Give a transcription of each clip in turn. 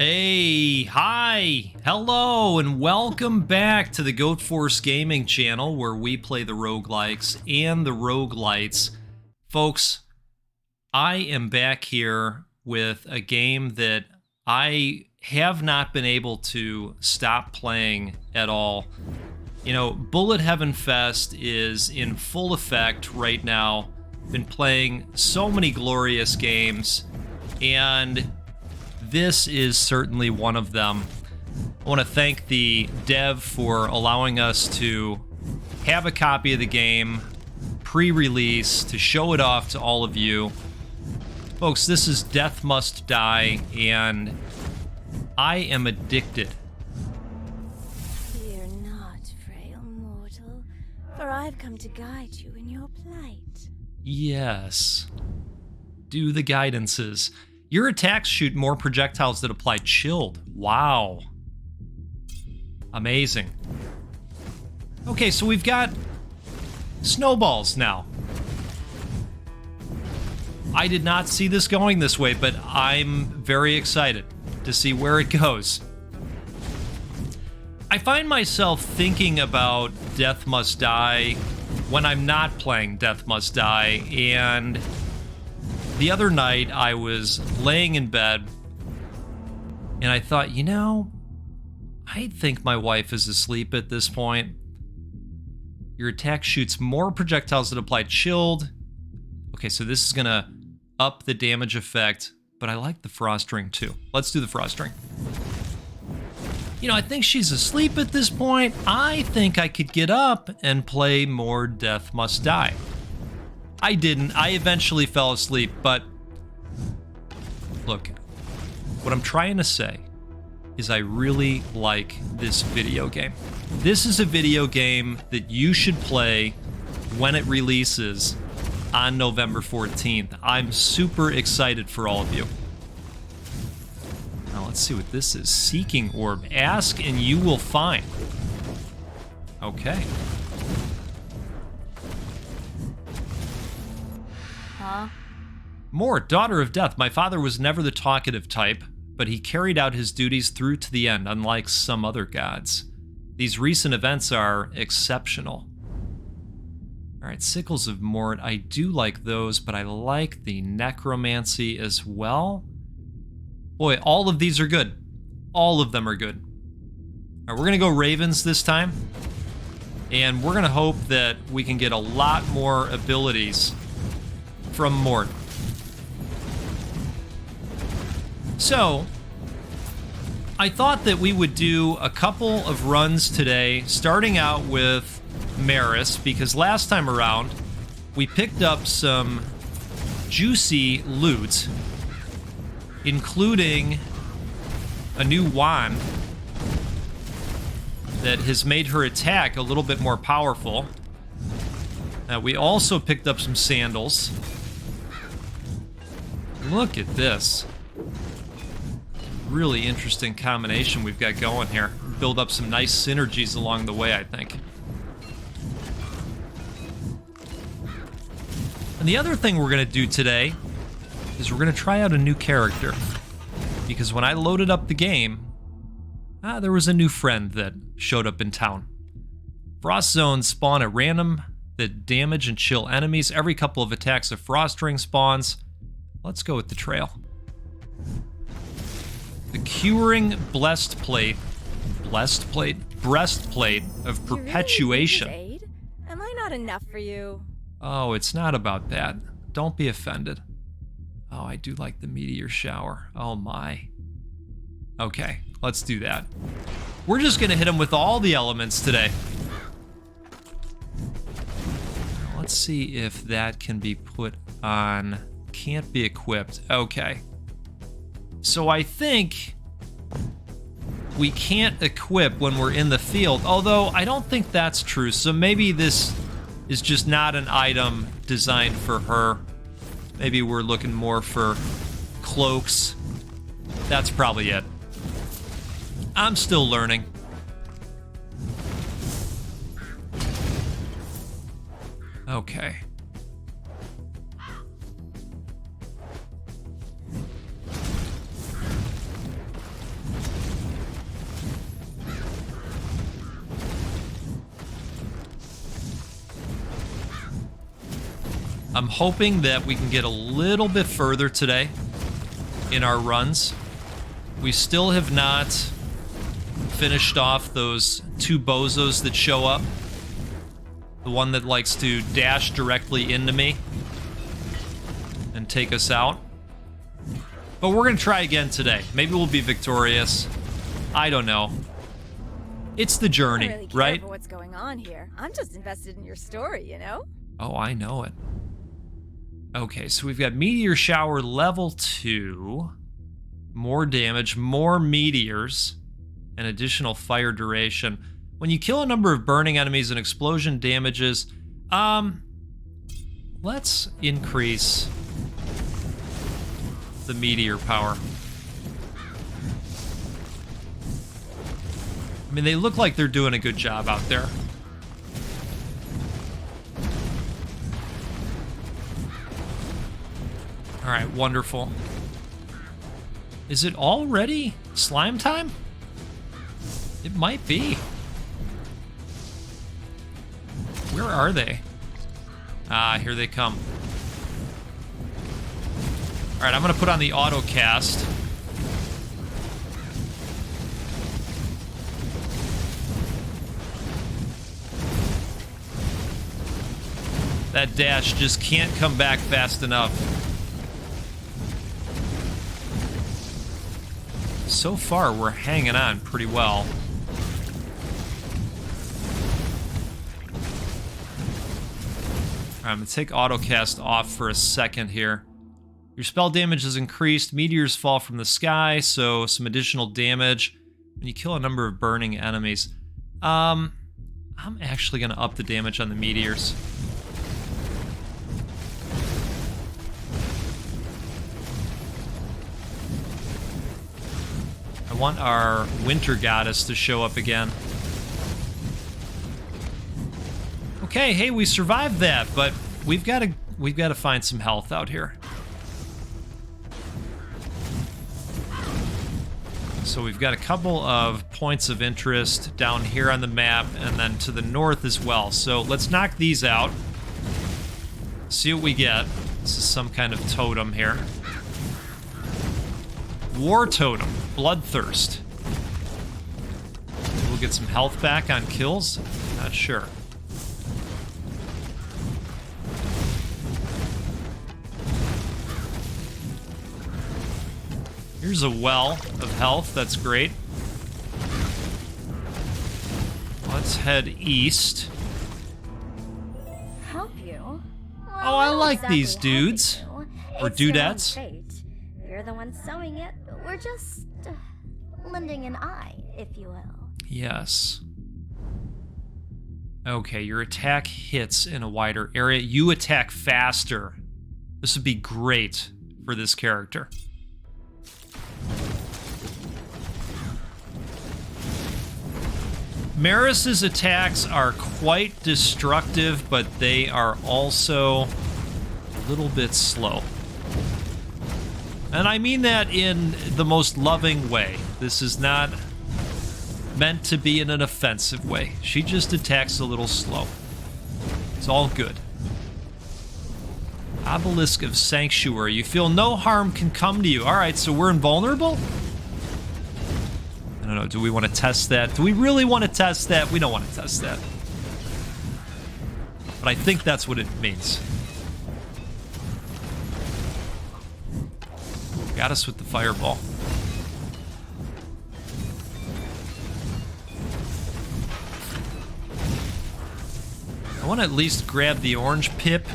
Hey, hi, hello, and welcome back to the Goat Force Gaming channel where we play the roguelikes and the roguelites. Folks, I am back here with a game that I have not been able to stop playing at all. You know, Bullet Heaven Fest is in full effect right now. Been playing so many glorious games, and this is certainly one of them. I want to thank the dev for allowing us to have a copy of the game pre-release to show it off to all of you. Folks, this is Death Must Die, and I am addicted. Fear not, frail mortal, for I've come to guide you in your plight. Yes. Do the guidances. Your attacks shoot more projectiles that apply chilled. Wow. Amazing. Okay, so we've got snowballs now. I did not see this going this way, but I'm very excited to see where it goes. I find myself thinking about Death Must Die when I'm not playing Death Must Die, and the other night, I was laying in bed, and I thought, you know, I think my wife is asleep at this point. Your attack shoots more projectiles that apply chilled. Okay, so this is going to up the damage effect, but I like the frost ring too. Let's do the frost ring. You know, I think she's asleep at this point. I think I could get up and play more Death Must Die. I didn't. I eventually fell asleep, but look, what I'm trying to say is I really like this video game. This is a video game that you should play when it releases on November 14th. I'm super excited for all of you. Now let's see what this is. Seeking Orb. Ask and you will find. Okay. More, Daughter of Death. My father was never the talkative type, but he carried out his duties through to the end, unlike some other gods. These recent events are exceptional. Alright, Sickles of Mort. I do like those, but I like the Necromancy as well. Boy, all of these are good. All of them are good. Alright, we're going to go Ravens this time. And we're going to hope that we can get a lot more abilities from Mort. So, I thought that we would do a couple of runs today, starting out with Maris, because last time around, we picked up some juicy loot, including a new wand that has made her attack a little bit more powerful. We also picked up some sandals. Look at this. Really interesting combination we've got going here. Build up some nice synergies along the way, I think. And the other thing we're going to do today is we're going to try out a new character. Because when I loaded up the game, there was a new friend that showed up in town. Frost zones spawn at random that damage and chill enemies. Every couple of attacks, a frost ring spawns. Let's go with the trail. The Curing Breastplate of Perpetuation. You really need aid? Am I not enough for you? Oh, it's not about that. Don't be offended. Oh, I do like the meteor shower. Oh my. Okay, let's do that. We're just gonna hit him with all the elements today. Let's see if that can be put on. Can't be equipped. Okay. So I think we can't equip when we're in the field, although I don't think that's true. So maybe this is just not an item designed for her. Maybe we're looking more for cloaks. That's probably it. I'm still learning. Okay. I'm hoping that we can get a little bit further today in our runs. We still have not finished off those 2 bozos that show up. The one that likes to dash directly into me and take us out. But we're going to try again today. Maybe we'll be victorious. I don't know. It's the journey, I don't really care right? for what's going on here. I'm just invested in your story, you know? Oh, I know it. Okay, so we've got Meteor Shower level 2. More damage, more meteors, and additional fire duration. When you kill a number of burning enemies, an explosion damages. Let's increase the meteor power. I mean, they look like they're doing a good job out there. All right, wonderful. Is it already slime time? It might be. Where are they? Ah, here they come. All right, I'm gonna put on the auto cast. That dash just can't come back fast enough. So far, we're hanging on pretty well. I'm gonna take autocast off for a second here. Your spell damage is increased. Meteors fall from the sky, so some additional damage when you kill a number of burning enemies. I'm actually gonna up the damage on the meteors. I want our winter goddess to show up again. Okay, hey, we survived that, but we've got to find some health out here. So we've got a couple of points of interest down here on the map, and then to the north as well. So let's knock these out. See what we get. This is some kind of totem here. War totem, bloodthirst. We'll get some health back on kills. Not sure. Here's a well of health. That's great. Let's head east. Help you? Well, Oh, I like exactly these dudes. helping you. Or It's your own dudettes. fate. You're the one sewing it. We're just lending an eye, if you will. Yes. Okay, your attack hits in a wider area. You attack faster. This would be great for this character. Maris's attacks are quite destructive, but they are also a little bit slow. And I mean that in the most loving way. This is not meant to be in an offensive way. She just attacks a little slow. It's all good. Obelisk of Sanctuary. You feel no harm can come to you. All right, so we're invulnerable? I don't know, do we want to test that? Do we really want to test that? We don't want to test that. But I think that's what it means. Got us with the fireball. I want to at least grab the orange pip.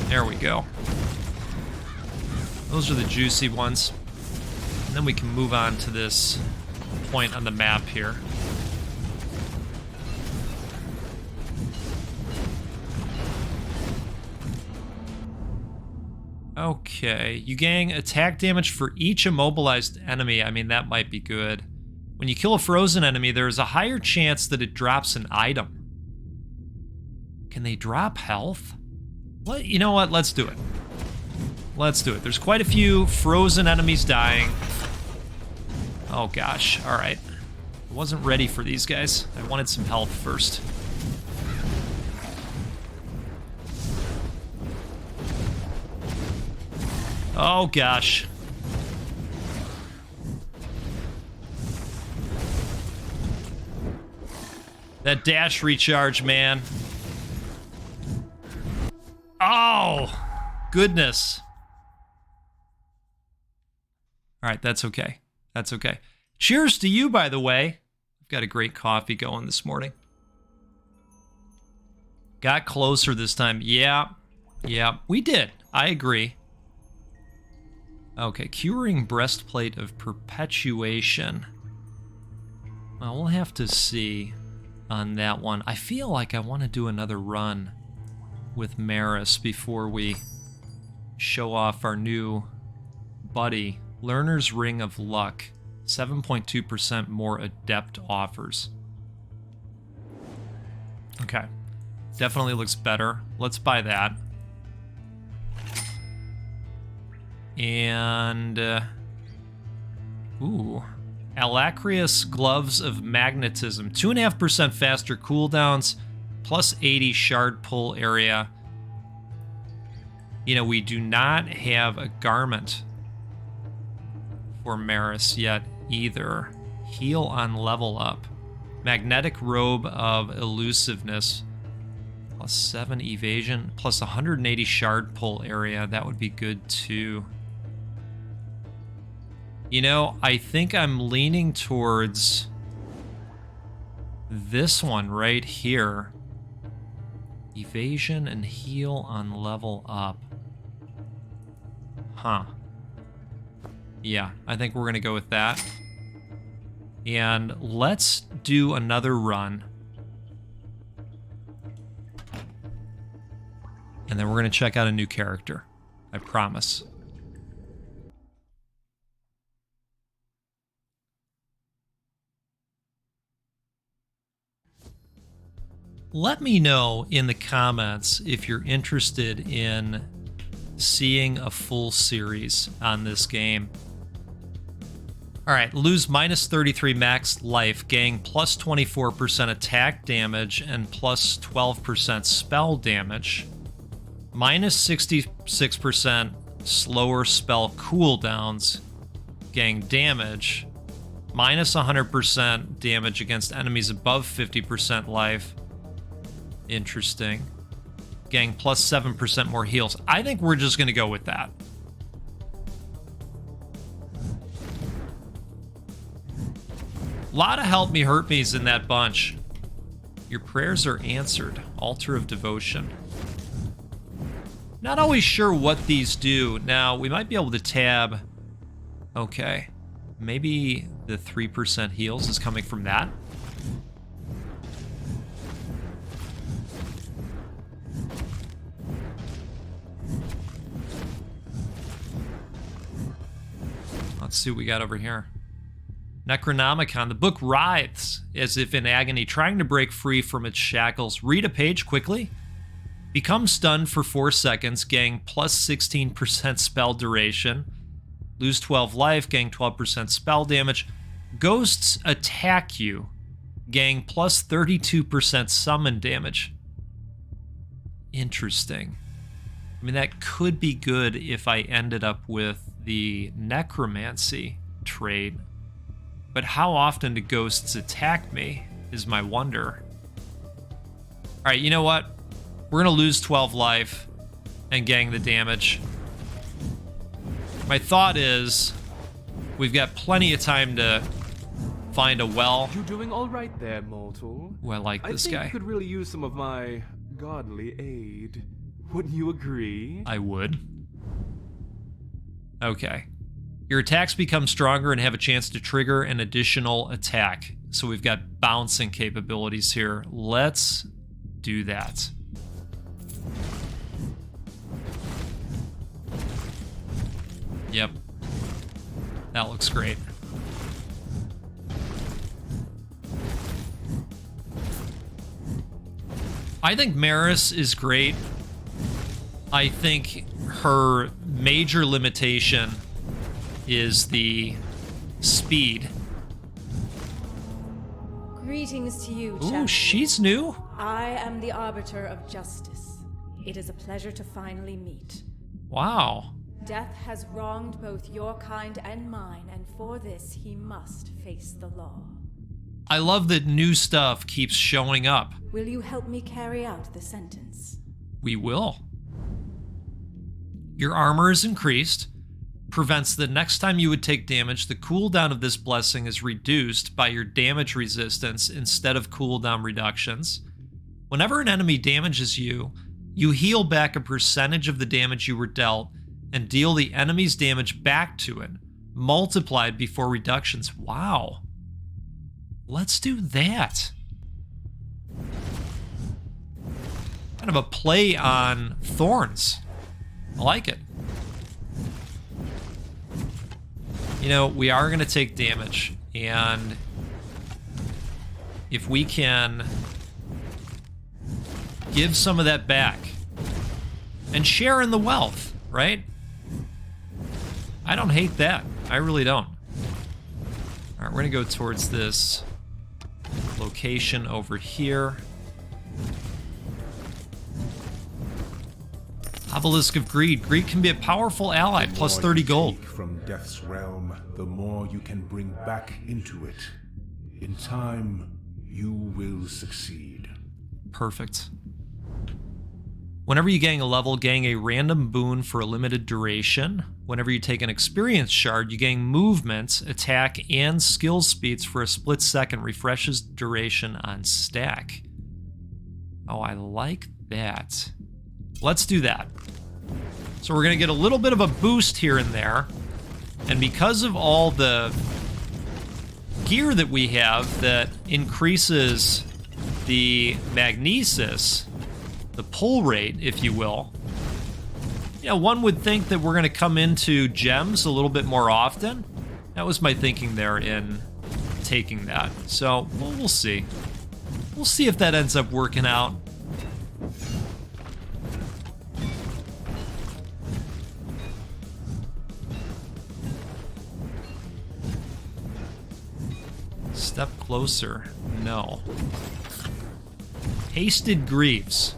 There we go. Those are the juicy ones. And then we can move on to this point on the map here. Okay, you gain attack damage for each immobilized enemy. I mean, that might be good. When you kill a frozen enemy, there is a higher chance that it drops an item. Can they drop health? What? You know what? Let's do it. Let's do it. There's quite a few frozen enemies dying. Oh gosh, all right. I wasn't ready for these guys. I wanted some health first. Oh, gosh. That dash recharge, man. Oh, goodness. All right, that's okay. That's okay. Cheers to you, by the way. I've got a great coffee going this morning. Got closer this time. Yeah, we did. I agree. Okay, curing breastplate of perpetuation. Well, we'll have to see on that one. I feel like I want to do another run with Maris before we show off our new buddy. Learner's Ring of Luck. 7.2% more adept offers. Okay. Definitely looks better. Let's buy that. And, ooh. Alacrious Gloves of Magnetism. 2.5% faster cooldowns, plus 80 shard pull area. You know, we do not have a garment for Maris yet either. Heal on level up. Magnetic Robe of Elusiveness. Plus 7 evasion, plus 180 shard pull area. That would be good too. You know, I think I'm leaning towards this one right here. Evasion and heal on level up. Huh. Yeah, I think we're going to go with that. And let's do another run. And then we're going to check out a new character. I promise. Let me know in the comments if you're interested in seeing a full series on this game. Alright, lose minus 33 max life, gain plus 24% attack damage and plus 12% spell damage. Minus 66% slower spell cooldowns, gain damage. Minus 100% damage against enemies above 50% life. Interesting. Gain plus 7% more heals. I think we're just going to go with that. A lot of help me hurt me's in that bunch. Your prayers are answered. Altar of Devotion. Not always sure what these do. Now, we might be able to tab. Okay. Maybe the 3% heals is coming from that. Let's see what we got over here. Necronomicon. The book writhes as if in agony, trying to break free from its shackles. Read a page quickly. Become stunned for 4 seconds. Gain plus 16% spell duration. Lose 12 life. Gain 12% spell damage. Ghosts attack you. Gain plus 32% summon damage. Interesting. I mean, that could be good if I ended up with the necromancy trait. But how often do ghosts attack me is my wonder. Alright, you know what? We're going to lose 12 life and gang the damage. My thought is we've got plenty of time to find a well. You're doing all right there, mortal. Ooh, I like this guy. I think you could really use some of my godly aid. Wouldn't you agree? I would. Okay. Your attacks become stronger and have a chance to trigger an additional attack. So we've got bouncing capabilities here. Let's do that. Yep. That looks great. I think Maris is great. I think her major limitation is the speed. Greetings to you, Ooh, champion. she's new. I am the Arbiter of Justice. It is a pleasure to finally meet. Wow. Death has wronged both your kind and mine, and for this he must face the law. I love that new stuff keeps showing up. Will you help me carry out the sentence? We will. Your armor is increased. Prevents the next time you would take damage, the cooldown of this blessing is reduced by your damage resistance instead of cooldown reductions. Whenever an enemy damages you, you heal back a percentage of the damage you were dealt and deal the enemy's damage back to it, multiplied before reductions. Wow. Let's do that. Kind of a play on thorns. I like it. You know, we are going to take damage, and if we can give some of that back and share in the wealth, right? I don't hate that. I really don't. All right, we're going to go towards this location over here. Obelisk of Greed. Greed can be a powerful ally, plus 30 gold. From Death's realm, the more you can bring back into it. In time, you will succeed. Perfect. Whenever you gain a level, gain a random boon for a limited duration. Whenever you take an experience shard, you gain movement, attack, and skill speeds for a split second. Refreshes duration on stack. Oh, I like that. Let's do that. So we're going to get a little bit of a boost here and there. And because of all the gear that we have that increases the magnesis, the pull rate, if you will, you know, one would think that we're going to come into gems a little bit more often. That was my thinking there in taking that. So we'll see. We'll see if that ends up working out. Step closer. No. Hasted Greaves.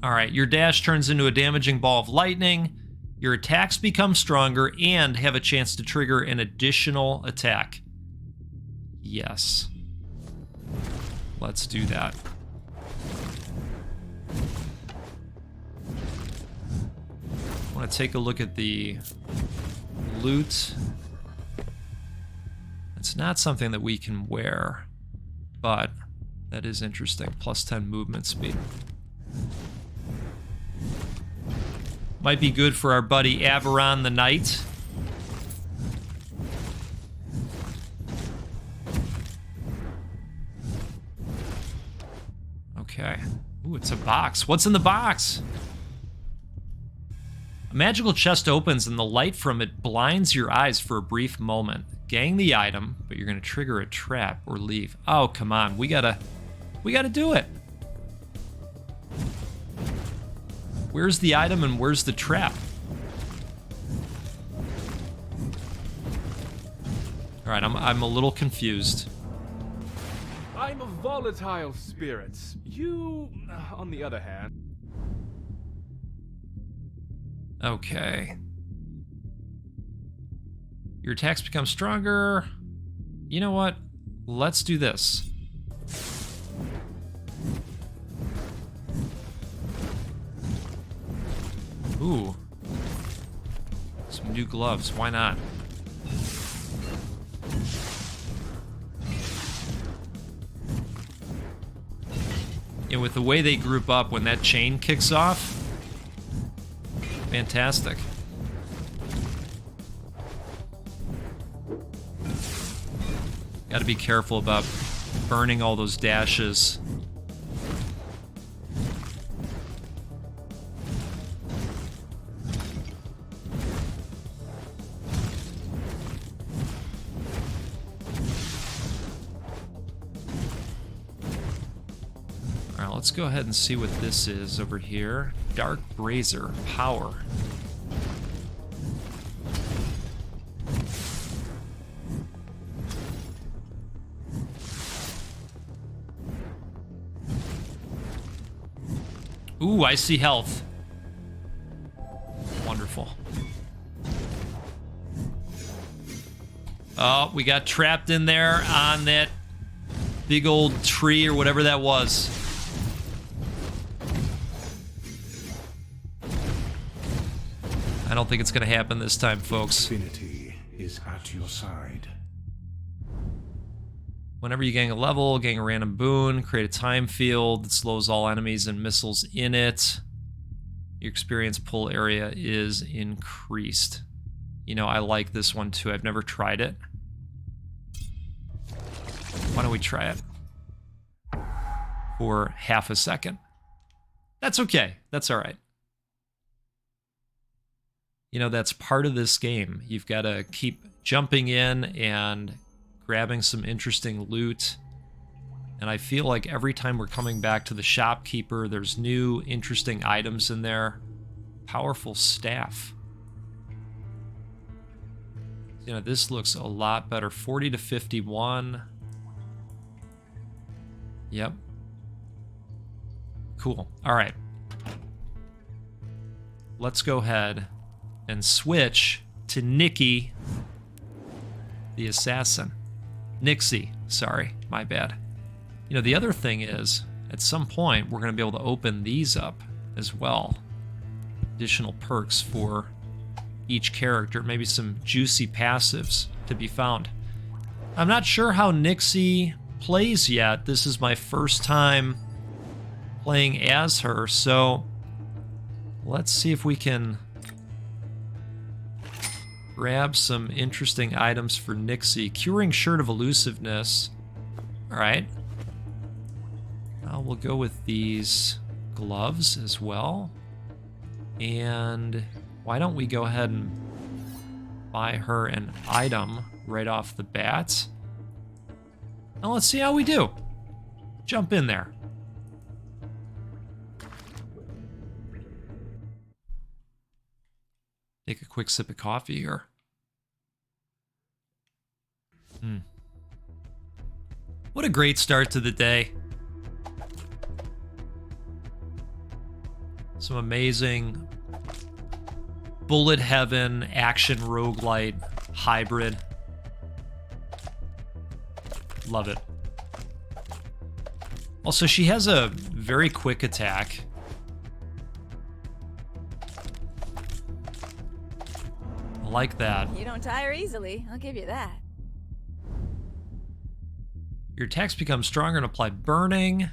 Alright, your dash turns into a damaging ball of lightning. Your attacks become stronger and have a chance to trigger an additional attack. Yes. Let's do that. I want to take a look at the loot. It's not something that we can wear, but that is interesting. Plus 10 movement speed. Might be good for our buddy Averon the Knight. Okay. Ooh, it's a box. What's in the box? A magical chest opens and the light from it blinds your eyes for a brief moment. Gang the item, but you're gonna trigger a trap or leave. Oh, come on. We gotta do it. Where's the item and where's the trap? All right, I'm a little confused. I'm a volatile spirit. You, on the other hand... Okay. Your attacks become stronger. You know what? Let's do this. Ooh. Some new gloves. Why not? And with the way they group up when that chain kicks off, fantastic. Gotta be careful about burning all those dashes. Alright, let's go ahead and see what this is over here. Dark Brazier Power. Ooh, I see health. Wonderful. Oh, we got trapped in there on that big old tree or whatever that was. I don't think it's going to happen this time, folks. Infinity is at your side. Whenever you gain a level, gain a random boon, create a time field that slows all enemies and missiles in it. Your experience pull area is increased. You know, I like this one too. I've never tried it. Why don't we try it? For half a second. That's okay. That's all right. You know, that's part of this game. You've got to keep jumping in and grabbing some interesting loot. And I feel like every time we're coming back to the shopkeeper, there's new interesting items in there. Powerful staff. You know, this looks a lot better. 40 to 51. Yep. Cool. All right. Let's go ahead and switch to Nikki, the assassin. Nixie, sorry, my bad. You know, the other thing is, at some point, we're going to be able to open these up as well. Additional perks for each character, maybe some juicy passives to be found. I'm not sure how Nixie plays yet. This is my first time playing as her, so let's see if we can grab some interesting items for Nixie. Curing Shirt of Elusiveness. All right. We'll go with these gloves as well. And why don't we go ahead and buy her an item right off the bat. Now let's see how we do. Jump in there. Take a quick sip of coffee here. What a great start to the day. Some amazing bullet heaven action roguelite hybrid. Love it. Also, she has a very quick attack. I like that. You don't tire easily, I'll give you that. Your attacks become stronger and apply burning.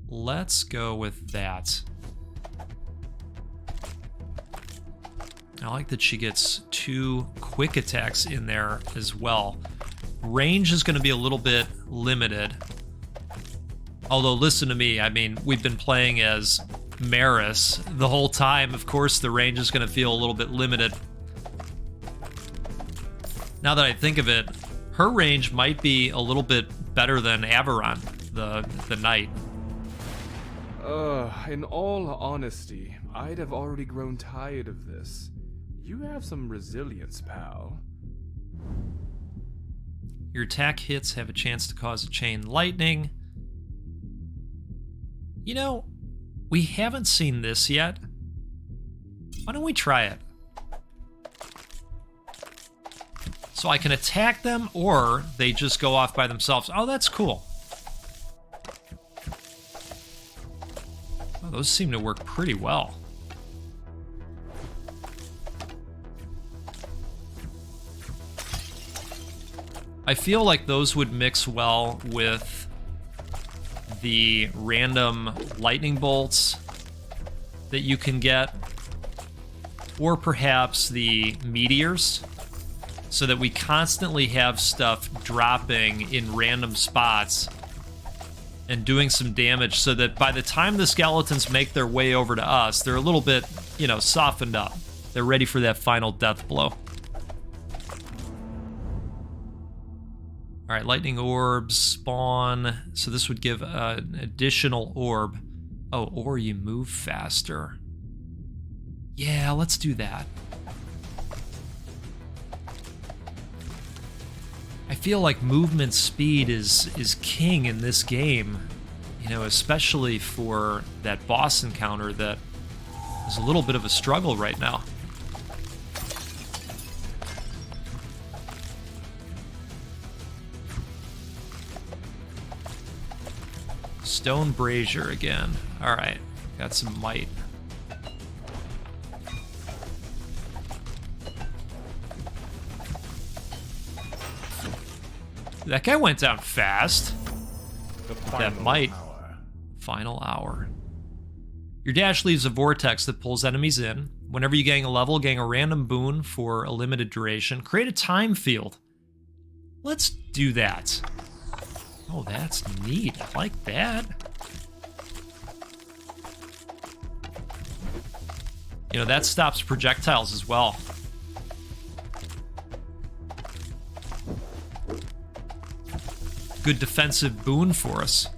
Let's go with that. I like that she gets 2 quick attacks in there as well. Range is going to be a little bit limited. Although, listen to me, I mean, we've been playing as Maris the whole time. Of course, the range is going to feel a little bit limited. Now that I think of it, her range might be a little bit better than Averon, the knight. In all honesty, I'd have already grown tired of this. You have some resilience, pal. Your attack hits have a chance to cause a chain lightning. You know, we haven't seen this yet. Why don't we try it? So I can attack them, or they just go off by themselves. Oh, that's cool. Oh, those seem to work pretty well. I feel like those would mix well with the random lightning bolts that you can get, or perhaps the meteors, so that we constantly have stuff dropping in random spots and doing some damage, so that by the time the skeletons make their way over to us, they're a little bit, you know, softened up. They're ready for that final death blow. All right, lightning orbs spawn. So this would give an additional orb. Oh, or you move faster. Yeah, let's do that. I feel like movement speed is king in this game. You know, especially for that boss encounter that is a little bit of a struggle right now. Stone brazier again. Alright, got some might. That guy went down fast. That might. Final hour. Your dash leaves a vortex that pulls enemies in. Whenever you gain a level, gain a random boon for a limited duration. Create a time field. Let's do that. Oh, that's neat. I like that. You know, that stops projectiles as well. Good defensive boon for us.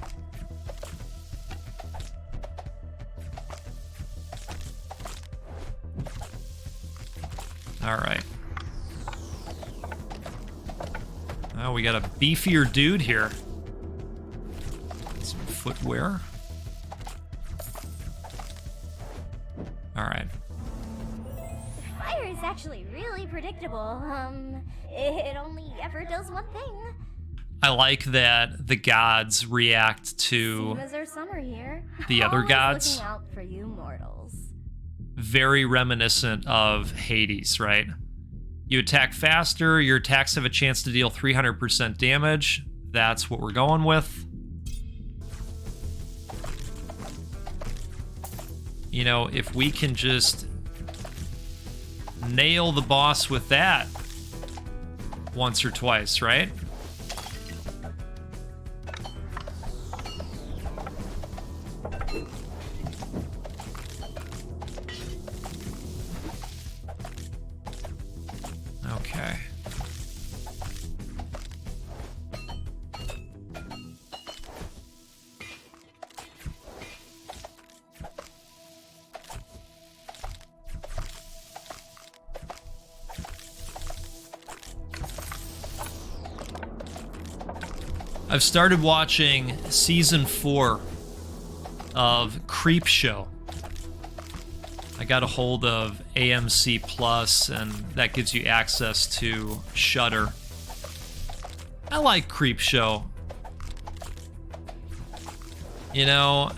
All right. Oh, we got a beefier dude here. Some footwear. All right. Fire is actually really predictable. It only ever does one thing. I like that the gods react to Same as our summer here. the other Always gods. Looking out for you mortals. Very reminiscent of Hades, right? You attack faster, your attacks have a chance to deal 300% damage. That's what we're going with. You know, if we can just nail the boss with that once or twice, right? Okay. I've started watching season 4 of Creep Show. I got a hold of AMC Plus, and that gives you access to Shudder. I like Creep Show. You know,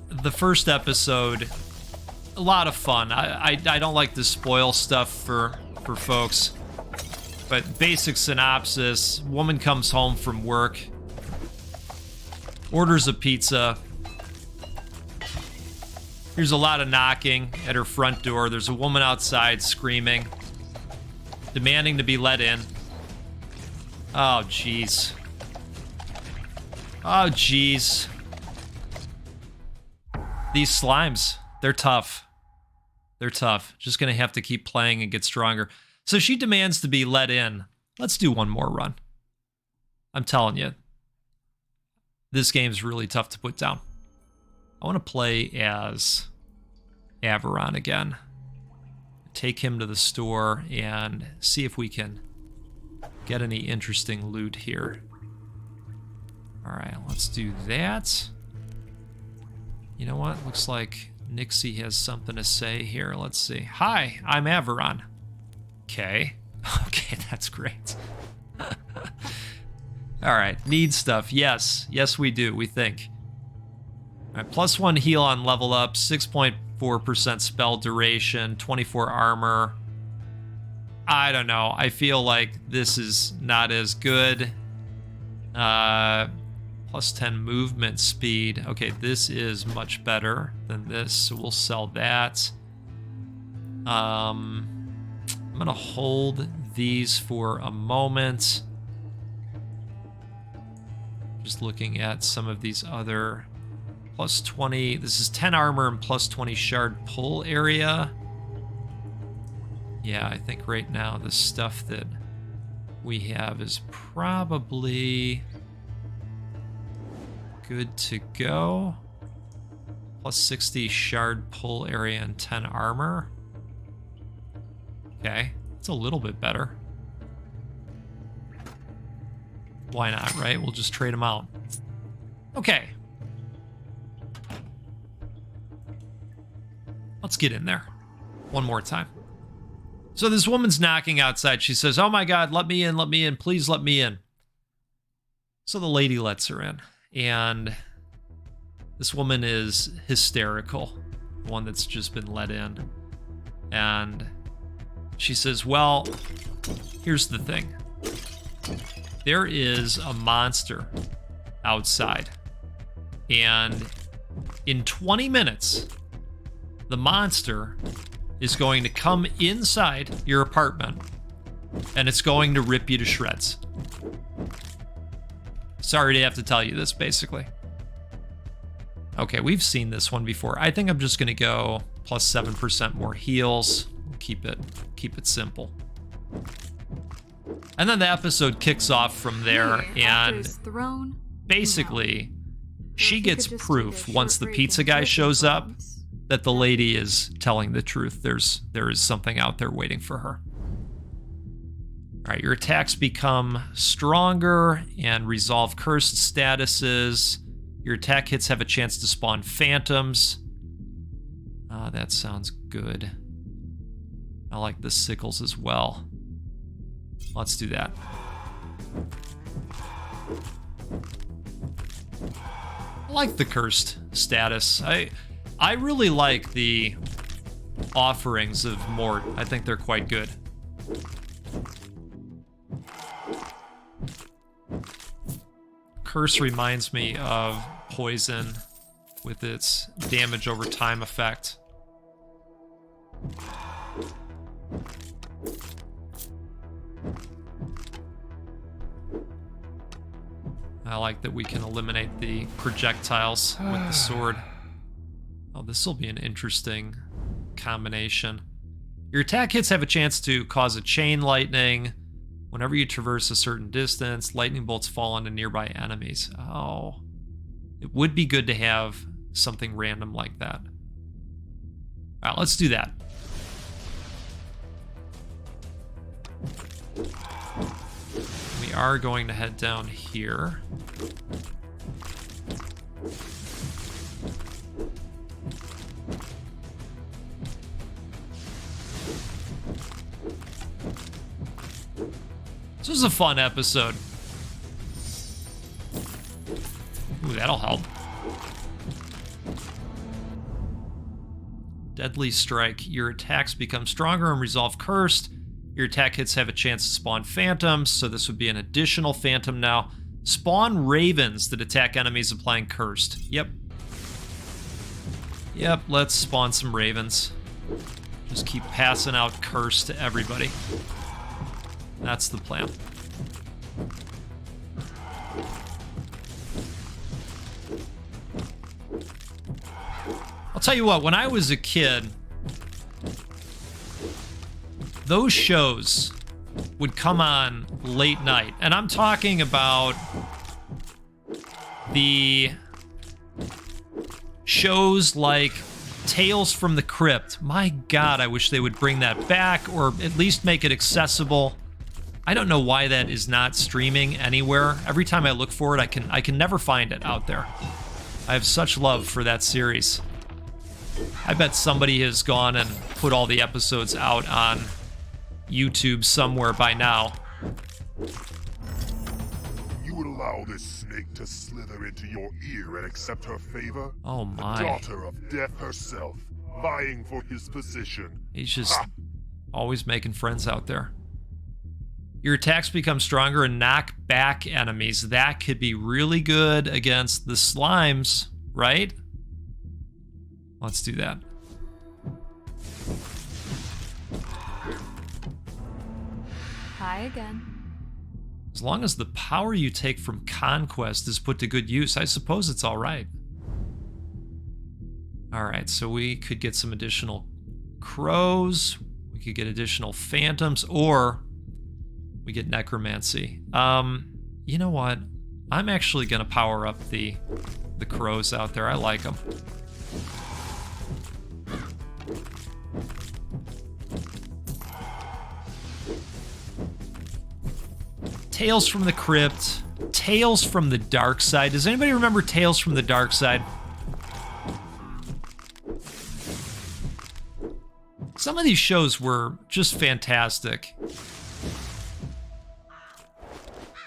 the first episode, a lot of fun. I don't like to spoil stuff for folks, but basic synopsis: woman comes home from work, orders a pizza. Here's a lot of knocking at her front door. There's a woman outside screaming, demanding to be let in. Oh, jeez. Oh, jeez. These slimes, they're tough. They're tough. Just gonna have to keep playing and get stronger. So she demands to be let in. Let's do one more run. I'm telling you, this game's really tough to put down. I want to play as Averon again. Take him to the store and see if we can get any interesting loot here. Alright, let's do that. You know what? Looks like Nixie has something to say here. Let's see. Hi, I'm Averon. Okay. Okay, that's great. Alright, need stuff. Yes. Yes, we do, we think. Alright, +1 heal on level up, 6.4% spell duration, 24 armor. I don't know. I feel like this is not as good. +10 movement speed. Okay, this is much better than this, so we'll sell that. I'm gonna hold these for a moment. Just looking at some of these other +20. This is 10 armor and +20 shard pull area. Yeah, I think right now the stuff that we have is probably good to go. +60 shard pull area and 10 armor. Okay, it's a little bit better. Why not, right? We'll just trade them out. Okay. Let's get in there one more time. So this woman's knocking outside. She says, "Oh my God, let me in, please let me in." So the lady lets her in, and this woman is hysterical, the one that's just been let in. And she says, "Well, here's the thing. There is a monster outside, and in 20 minutes, the monster is going to come inside your apartment, and it's going to rip you to shreds." Sorry to have to tell you this, basically. Okay, we've seen this one before. I think I'm just going to go plus 7% more heals. We'll keep it simple. And then the episode kicks off from there, and basically, she gets proof once the pizza guy shows up that the lady is telling the truth. There is something out there waiting for her. All right, your attacks become stronger and resolve cursed statuses. Your attack hits have a chance to spawn phantoms. That sounds good. I like the sickles as well. Let's do that. I like the cursed status. I really like the offerings of Mort. I think they're quite good. Curse reminds me of poison with its damage over time effect. I like that we can eliminate the projectiles with the sword. Oh, this will be an interesting combination. Your attack hits have a chance to cause a chain lightning. Whenever you traverse a certain distance, lightning bolts fall onto nearby enemies. Oh, it would be good to have something random like that. All right, let's do that. We are going to head down here. This was a fun episode. Ooh, that'll help. Deadly Strike. Your attacks become stronger and resolve cursed. Your attack hits have a chance to spawn phantoms, so this would be an additional phantom now. Spawn ravens that attack enemies applying cursed. Yep, let's spawn some ravens. Just keep passing out cursed to everybody. That's the plan. I'll tell you what, when I was a kid, those shows would come on late night. And I'm talking about the shows like Tales from the Crypt. My God, I wish they would bring that back or at least make it accessible. I don't know why that is not streaming anywhere. Every time I look for it, I can never find it out there. I have such love for that series. I bet somebody has gone and put all the episodes out on YouTube somewhere by now. You would allow this snake to slither into your ear and accept her favor? Oh my. The daughter of death herself, vying for his position. He's just always making friends out there. Your attacks become stronger and knock back enemies. That could be really good against the slimes, right? Let's do that. Hi again. As long as the power you take from conquest is put to good use, I suppose it's all right. All right, so we could get some additional crows. We could get additional phantoms, or we get necromancy. You know what? I'm actually gonna power up the crows out there. I like them. Tales from the Crypt, Tales from the Dark Side. Does anybody remember Tales from the Dark Side? Some of these shows were just fantastic.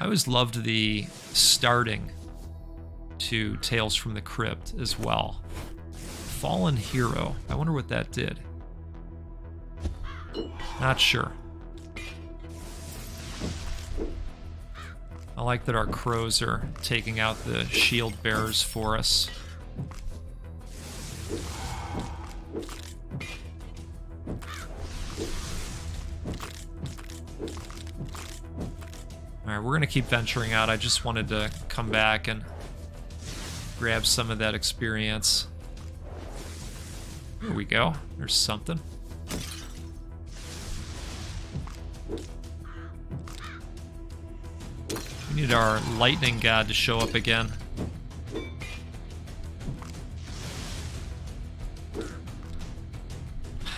I always loved the starting to Tales from the Crypt as well. Fallen Hero. I wonder what that did. Not sure. I like that our crows are taking out the shield bearers for us. Alright, we're gonna keep venturing out. I just wanted to come back and grab some of that experience. Here we go. There's something. We need our lightning god to show up again.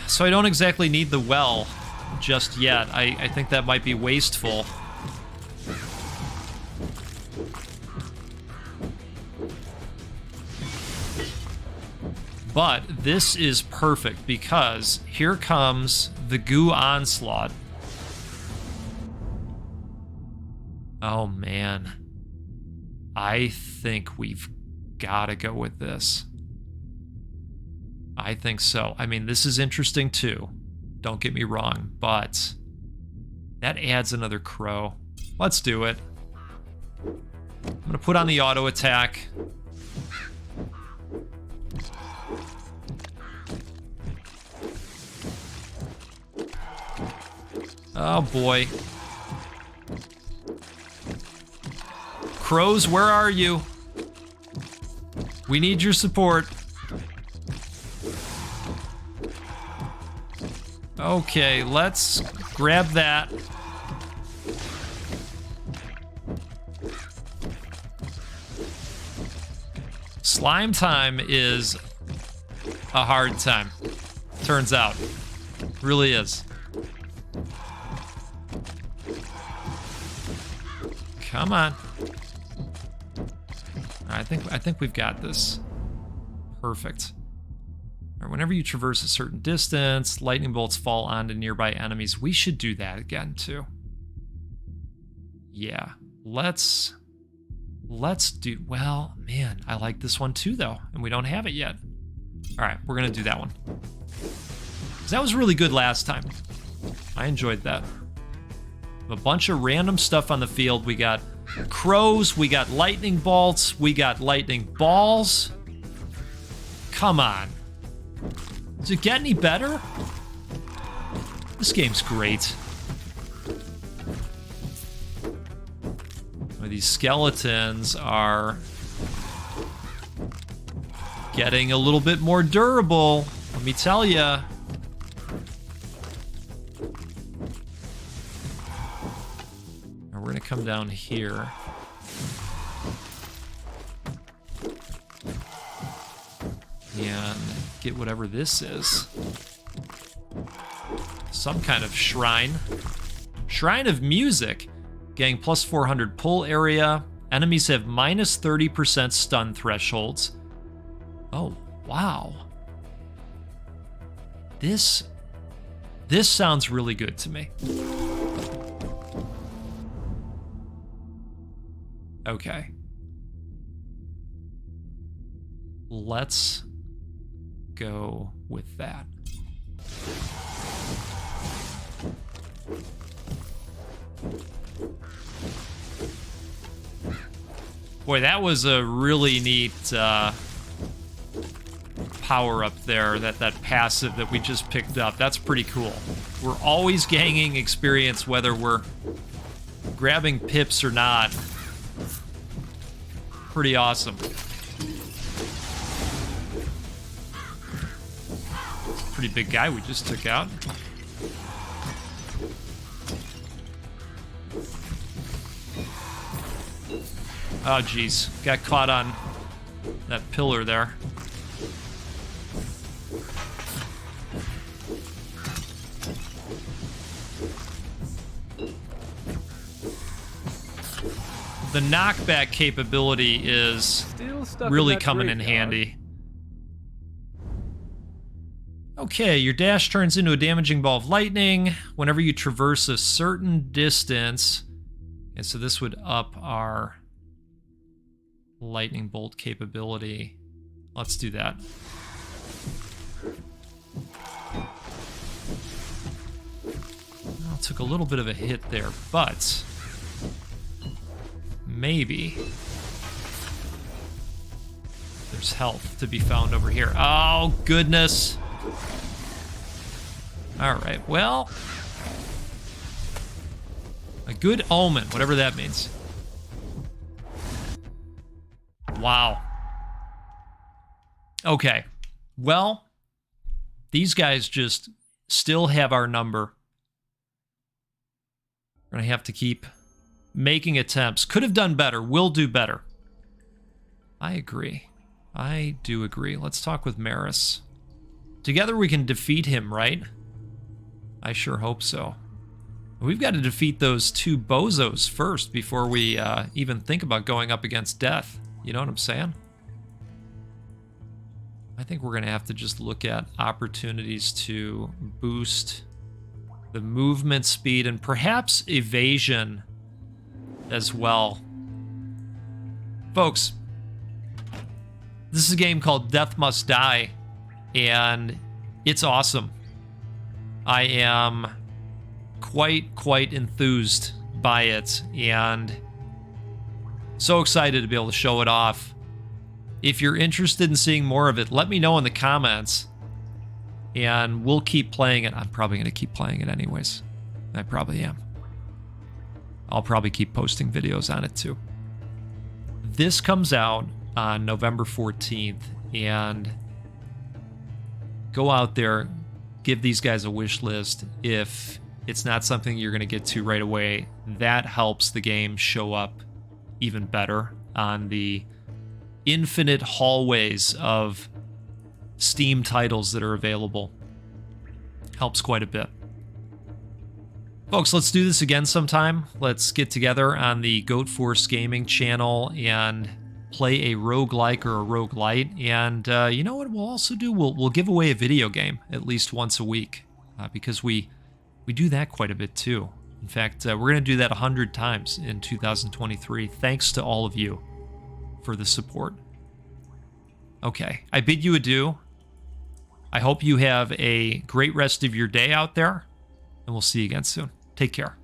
So I don't exactly need the well just yet. I think that might be wasteful. But this is perfect because here comes the goo onslaught. Oh man. I think we've got to go with this. I think so. I mean, this is interesting too. Don't get me wrong, but that adds another crow. Let's do it. I'm gonna put on the auto attack. Oh boy. Crows, where are you? We need your support. Okay, let's grab that. Slime time is a hard time. Turns out. Really is. Come on. I think we've got this. Perfect. All right, whenever you traverse a certain distance, lightning bolts fall onto nearby enemies. We should do that again too. Yeah. Let's do, well, man, I like this one too though, and we don't have it yet. All right, we're gonna do that one. 'Cause that was really good last time. I enjoyed that. A bunch of random stuff on the field. We got crows, we got lightning bolts, we got lightning balls. Come on. Does it get any better? This game's great. Well, these skeletons are getting a little bit more durable, let me tell ya. We're gonna come down here. And get whatever this is. Some kind of shrine. Shrine of Music. Getting plus 400 pull area. Enemies have minus 30% stun thresholds. Oh, wow. This sounds really good to me. Okay. Let's go with that. Boy, that was a really neat power up there, that passive that we just picked up. That's pretty cool. We're always gaining experience whether we're grabbing pips or not. Pretty awesome. Pretty big guy we just took out. Oh, geez. Got caught on that pillar there. The knockback capability is really coming in handy. Okay, your dash turns into a damaging ball of lightning whenever you traverse a certain distance. And so this would up our lightning bolt capability. Let's do that. Well, took a little bit of a hit there, but maybe there's health to be found over here. Oh, goodness. All right, well, a good omen, whatever that means. Wow. Okay, well, these guys just still have our number. We're going to have to keep making attempts. Could have done better. Will do better. I agree. I do agree. Let's talk with Maris. Together we can defeat him, right? I sure hope so. We've got to defeat those two bozos first before we even think about going up against death. You know what I'm saying? I think we're going to have to just look at opportunities to boost the movement speed and perhaps evasion as well. Folks, this is a game called Death Must Die, and it's awesome. I am quite enthused by it, and so excited to be able to show it off. If you're interested in seeing more of it, let me know in the comments, and we'll keep playing it. I'm probably going to keep playing it anyways. I probably am. I'll probably keep posting videos on it too. This comes out on November 14th, and go out there, give these guys a wish list. If it's not something you're going to get to right away, that helps the game show up even better on the infinite hallways of Steam titles that are available. Helps quite a bit. Folks, let's do this again sometime. Let's get together on the Goat Force Gaming channel and play a roguelike or a roguelite. And you know what we'll also do? We'll give away a video game at least once a week, because we do that quite a bit too. In fact, we're going to do that 100 times in 2023, thanks to all of you for the support. Okay, I bid you adieu. I hope you have a great rest of your day out there, and we'll see you again soon. Take care.